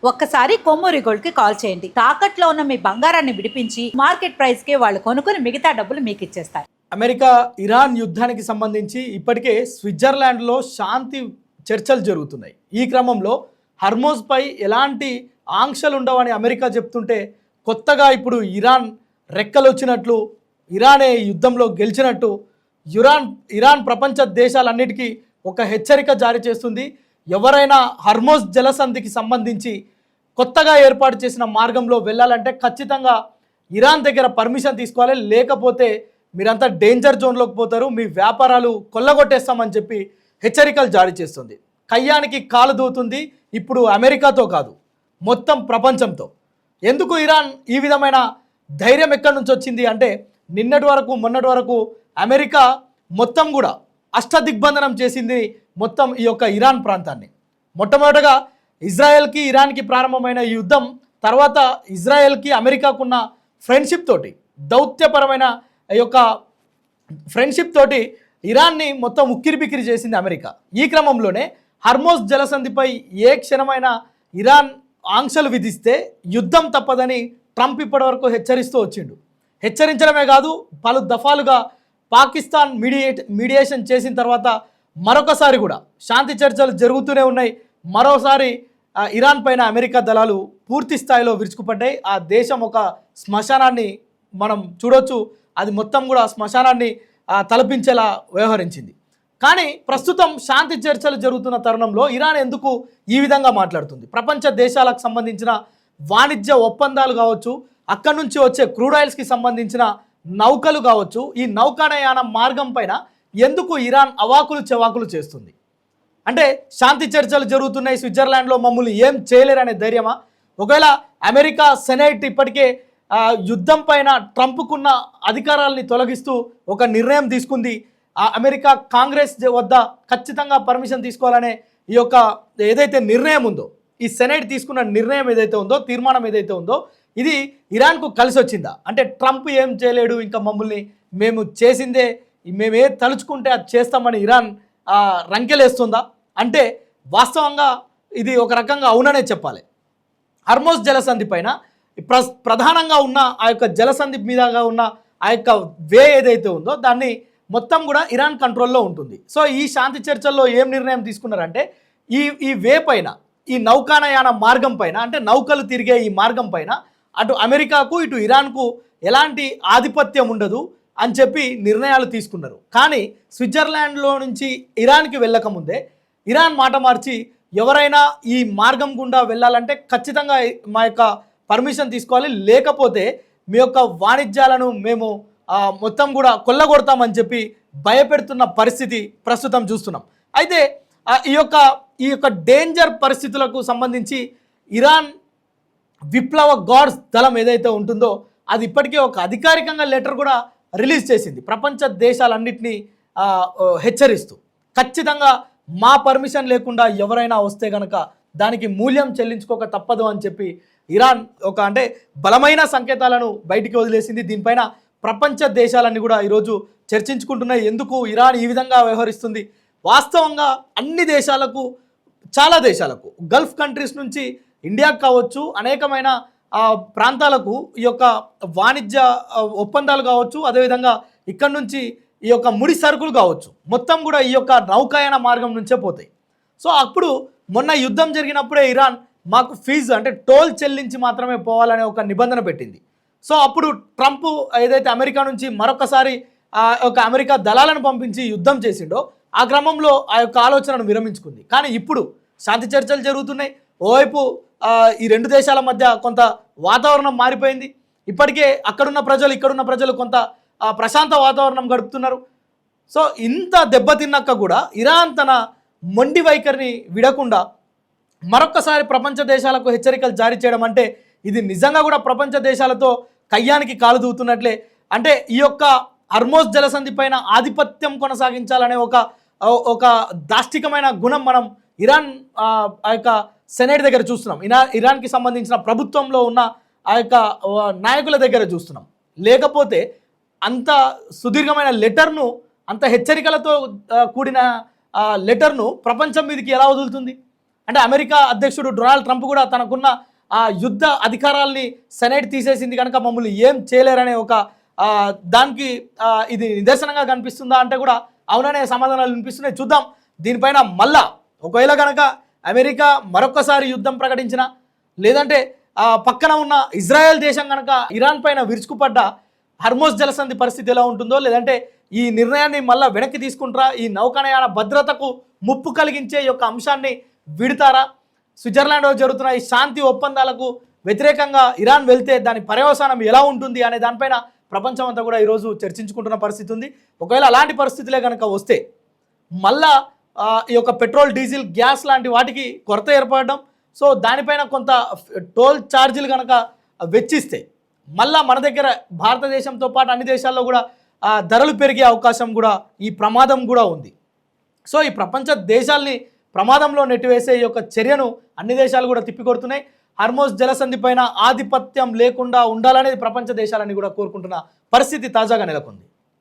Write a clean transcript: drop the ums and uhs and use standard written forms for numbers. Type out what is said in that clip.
ఒక్కసారి కొమ్మూరి గోల్డ్ కి కాల్ చేయండి. తాకట్లో ఉన్న మీ బంగారాన్ని విడిపించి మార్కెట్ ప్రైస్ కి వాళ్ళు కొనుక్కుని మిగతా డబ్బులు మీకు ఇచ్చేస్తారు. అమెరికా ఇరాన్ యుద్ధానికి సంబంధించి ఇప్పటికే స్విట్జర్లాండ్లో శాంతి చర్చలు జరుగుతున్నాయి. ఈ క్రమంలో హర్మోజ్ పై ఎలాంటి ఆంక్షలు ఉండవని అమెరికా చెప్తుంటే కొత్తగా ఇప్పుడు ఇరాన్ రెక్కలు వచ్చినట్లు, ఇరానే యుద్ధంలో గెలిచినట్టు ఇరాన్ ప్రపంచ దేశాలన్నిటికీ ఒక హెచ్చరిక జారీ చేస్తుంది. ఎవరైనా హర్మోజ్ జలసంధికి సంబంధించి కొత్తగా ఏర్పాటు చేసిన మార్గంలో వెళ్ళాలంటే ఖచ్చితంగా ఇరాన్ దగ్గర పర్మిషన్ తీసుకోవాలి, లేకపోతే మీరంతా డేంజర్ జోన్లోకి పోతారు, మీ వ్యాపారాలు కొల్లగొట్టేస్తామని చెప్పి హెచ్చరికలు జారీ చేస్తుంది. కయ్యానికి కాలు దూతుంది ఇప్పుడు అమెరికాతో కాదు, మొత్తం ప్రపంచంతో. ఎందుకు ఇరాన్ ఈ విధమైన ధైర్యం ఎక్కడి నుంచి వచ్చింది అంటే మొన్నటి వరకు అమెరికా మొత్తం కూడా అష్టదిగ్బంధనం చేసింది మొత్తం ఈ యొక్క ఇరాన్ ప్రాంతాన్ని. మొట్టమొదటగా ఇజ్రాయెల్కి ఇరాన్కి ప్రారంభమైన ఈ యుద్ధం తర్వాత ఇజ్రాయెల్కి అమెరికాకున్న ఫ్రెండ్షిప్ తోటి, దౌత్యపరమైన ఈ యొక్క ఫ్రెండ్షిప్ తోటి ఇరాన్ని మొత్తం ఉక్కిరిబిక్కిరి చేసింది అమెరికా. ఈ క్రమంలోనే హర్మోజ్ జలసంధిపై ఏ క్షణమైన ఇరాన్ ఆంక్షలు విధిస్తే యుద్ధం తప్పదని ట్రంప్ ఇప్పటివరకు హెచ్చరిస్తూ వచ్చిండు. హెచ్చరించడమే కాదు, పలు దఫాలుగా పాకిస్తాన్ మీడియేషన్ చేసిన తర్వాత మరొకసారి కూడా శాంతి చర్చలు జరుగుతూనే ఉన్నాయి. మరోసారి ఇరాన్ పైన అమెరికా దళాలు పూర్తి స్థాయిలో విరుచుకుపడ్డాయి. ఆ దేశం ఒక శ్మశానాన్ని మనం చూడొచ్చు, అది మొత్తం కూడా శ్మశానాన్ని తలపించేలా వ్యవహరించింది. కానీ ప్రస్తుతం శాంతి చర్చలు జరుగుతున్న తరుణంలో ఇరాన్ ఎందుకు ఈ విధంగా మాట్లాడుతుంది? ప్రపంచ దేశాలకు సంబంధించిన వాణిజ్య ఒప్పందాలు కావచ్చు, అక్కడి నుంచి వచ్చే క్రూడ్ ఆయిల్స్కి సంబంధించిన నౌకలు కావచ్చు, ఈ నౌకానయాన మార్గం పైన ఎందుకు ఇరాన్ అవాకులు చెవాకులు చేస్తుంది? అంటే శాంతి చర్చలు జరుగుతున్నాయి స్విట్జర్లాండ్లో, మమ్మల్ని ఏం చేయలేరనే ధైర్యమా? ఒకవేళ అమెరికా సెనేట్ ఇప్పటికే యుద్ధం పైన ట్రంప్కున్న అధికారాలని తొలగిస్తూ ఒక నిర్ణయం తీసుకుంది. అమెరికా కాంగ్రెస్ వద్ద ఖచ్చితంగా పర్మిషన్ తీసుకోవాలనే ఈ యొక్క ఏదైతే నిర్ణయం ఉందో, ఈ సెనేట్ తీసుకున్న నిర్ణయం ఏదైతే ఉందో, తీర్మానం ఏదైతే ఉందో, ఇది ఇరాన్కు కలిసి వచ్చిందా? అంటే ట్రంప్ ఏం చేయలేడు, ఇంకా మమ్మల్ని మేము చేసిందే, మేమే తలుచుకుంటే అది చేస్తామని ఇరాన్ రంకెలేస్తుందా అంటే వాస్తవంగా ఇది ఒక రకంగా అవుననే చెప్పాలి. హర్మోజ్ జలసంధి పైన ప్రధానంగా ఉన్న ఆ యొక్క జలసంధి మీదగా ఉన్న ఆ యొక్క వే ఏదైతే ఉందో దాన్ని మొత్తం కూడా ఇరాన్ కంట్రోల్లో ఉంటుంది. సో ఈ శాంతి చర్చల్లో ఏం నిర్ణయం తీసుకున్నారంటే ఈ వే పైన, ఈ నౌకానయాన మార్గం పైన, అంటే నౌకలు తిరిగే ఈ మార్గం పైన అటు అమెరికాకు ఇటు ఇరాన్కు ఎలాంటి ఆధిపత్యం ఉండదు అని చెప్పి నిర్ణయాలు తీసుకున్నారు. కానీ స్విట్జర్లాండ్లో నుంచి ఇరాన్కి వెళ్ళకముందే ఇరాన్ మాట మార్చి ఎవరైనా ఈ మార్గం గుండా వెళ్ళాలంటే ఖచ్చితంగా మా యొక్క పర్మిషన్ తీసుకోవాలి, లేకపోతే మీ యొక్క వాణిజ్యాలను మేము మొత్తం కూడా కొల్లగొడతామని చెప్పి భయపెడుతున్న పరిస్థితి ప్రస్తుతం చూస్తున్నాం. అయితే ఈ యొక్క డేంజర్ పరిస్థితులకు సంబంధించి ఇరాన్ విప్లవ గార్డ్స్ దళం ఏదైతే ఉంటుందో అది ఇప్పటికే ఒక అధికారికంగా లెటర్ కూడా రిలీజ్ చేసింది, ప్రపంచ దేశాలన్నింటినీ హెచ్చరిస్తూ ఖచ్చితంగా మా పర్మిషన్ లేకుండా ఎవరైనా వస్తే కనుక దానికి మూల్యం చెల్లించుకోక తప్పదు అని చెప్పి ఇరాన్ అంటే బలమైన సంకేతాలను బయటికి వదిలేసింది. దీనిపైన ప్రపంచ దేశాలన్నీ కూడా ఈరోజు చర్చించుకుంటున్నాయి, ఎందుకు ఇరాన్ ఈ విధంగా వ్యవహరిస్తుంది. వాస్తవంగా అన్ని దేశాలకు, చాలా దేశాలకు, గల్ఫ్ కంట్రీస్ నుంచి ఇండియాకు కావచ్చు, అనేకమైన ప్రాంతాలకు ఈ యొక్క వాణిజ్య ఒప్పందాలు కావచ్చు, అదేవిధంగా ఇక్కడి నుంచి ఈ యొక్క ముడి సరుకులు కావచ్చు, మొత్తం కూడా ఈ యొక్క నౌకాయాన మార్గం నుంచే పోతాయి. సో అప్పుడు మొన్న యుద్ధం జరిగినప్పుడే ఇరాన్ మాకు ఫీజు అంటే టోల్ చెల్లించి మాత్రమే పోవాలనే ఒక నిబంధన పెట్టింది. సో అప్పుడు ట్రంప్ ఏదైతే అమెరికా నుంచి మరొకసారి ఒక అమెరికా దళాలను పంపించి యుద్ధం చేసిండో ఆ క్రమంలో ఆ యొక్క ఆలోచనను విరమించుకుంది. కానీ ఇప్పుడు శాంతి చర్చలు జరుగుతున్నాయి. ఓవైపు ఈ రెండు దేశాల మధ్య కొంత వాతావరణం మారిపోయింది. ఇప్పటికే అక్కడున్న ప్రజలు, ఇక్కడున్న ప్రజలు కొంత ప్రశాంత వాతావరణం గడుపుతున్నారు. సో ఇంత దెబ్బతిన్నాక కూడా ఇరాన్ తన మొండి వైఖరిని విడకుండా మరొక్కసారి ప్రపంచ దేశాలకు హెచ్చరికలు జారీ చేయడం అంటే ఇది నిజంగా కూడా ప్రపంచ దేశాలతో కయ్యానికి కాలు దూతున్నట్లే. అంటే ఈ యొక్క హర్మోజ్ జలసంధి పైన ఆధిపత్యం కొనసాగించాలనే ఒక దాష్టికమైన గుణం మనం ఇరాన్ ఆ యొక్క సెనేట్ దగ్గర చూస్తున్నాం, ఇరాన్కి సంబంధించిన ప్రభుత్వంలో ఉన్న ఆ యొక్క నాయకుల దగ్గర చూస్తున్నాం. లేకపోతే అంత సుదీర్ఘమైన లెటర్ను, అంత హెచ్చరికలతో కూడిన లెటర్ను ప్రపంచం మీదకి ఎలా వదులుతుంది? అంటే అమెరికా అధ్యక్షుడు డొనాల్డ్ ట్రంప్ కూడా తనకున్న ఆ యుద్ధ అధికారాల్ని సెనేట్ తీసేసింది కనుక మమ్మల్ని ఏం చేయలేరనే ఒక దానికి ఇది నిదర్శనంగా కనిపిస్తుందా అంటే కూడా అవుననే సమాధానాలు వినిపిస్తున్నాయి. చూద్దాం దీనిపైన మళ్ళా ఒకవేళ కనుక అమెరికా మరొకసారి యుద్ధం ప్రకటించిన లేదంటే పక్కన ఉన్న ఇజ్రాయెల్ దేశం కనుక ఇరాన్ పైన విరుచుకుపడ్డ హర్మోజ్ జలసంధి పరిస్థితి ఎలా ఉంటుందో, లేదంటే ఈ నిర్ణయాన్ని మళ్ళీ వెనక్కి తీసుకుంటారా, ఈ నౌకానయాన భద్రతకు ముప్పు కలిగించే ఈ యొక్క అంశాన్ని విడతారా, స్విట్జర్లాండ్లో జరుగుతున్న ఈ శాంతి ఒప్పందాలకు వ్యతిరేకంగా ఇరాన్ వెళ్తే దాని పర్యవసానం ఎలా ఉంటుంది అనే దానిపైన ప్రపంచం అంతా కూడా ఈరోజు చర్చించుకుంటున్న పరిస్థితి ఉంది. ఒకవేళ అలాంటి పరిస్థితులే కనుక వస్తే మళ్ళా ఈ యొక్క పెట్రోల్, డీజిల్, గ్యాస్ లాంటి వాటికి కొరత ఏర్పడడం, సో దానిపైన కొంత టోల్ ఛార్జీలు కనుక వెచ్చిస్తే మళ్ళా మన దగ్గర భారతదేశంతో పాటు అన్ని దేశాల్లో కూడా ధరలు పెరిగే అవకాశం కూడా, ఈ ప్రమాదం కూడా ఉంది. సో ఈ ప్రపంచ దేశాల్ని ప్రమాదంలో నెట్టివేసే ఈ యొక్క చర్యను అన్ని దేశాలు కూడా తిప్పికొడుతున్నాయి. హర్మోజ్ జలసంధి పైన ఆధిపత్యం లేకుండా ఉండాలనేది ప్రపంచ దేశాలని కూడా కోరుకుంటున్న పరిస్థితి తాజాగా నెలకొంది.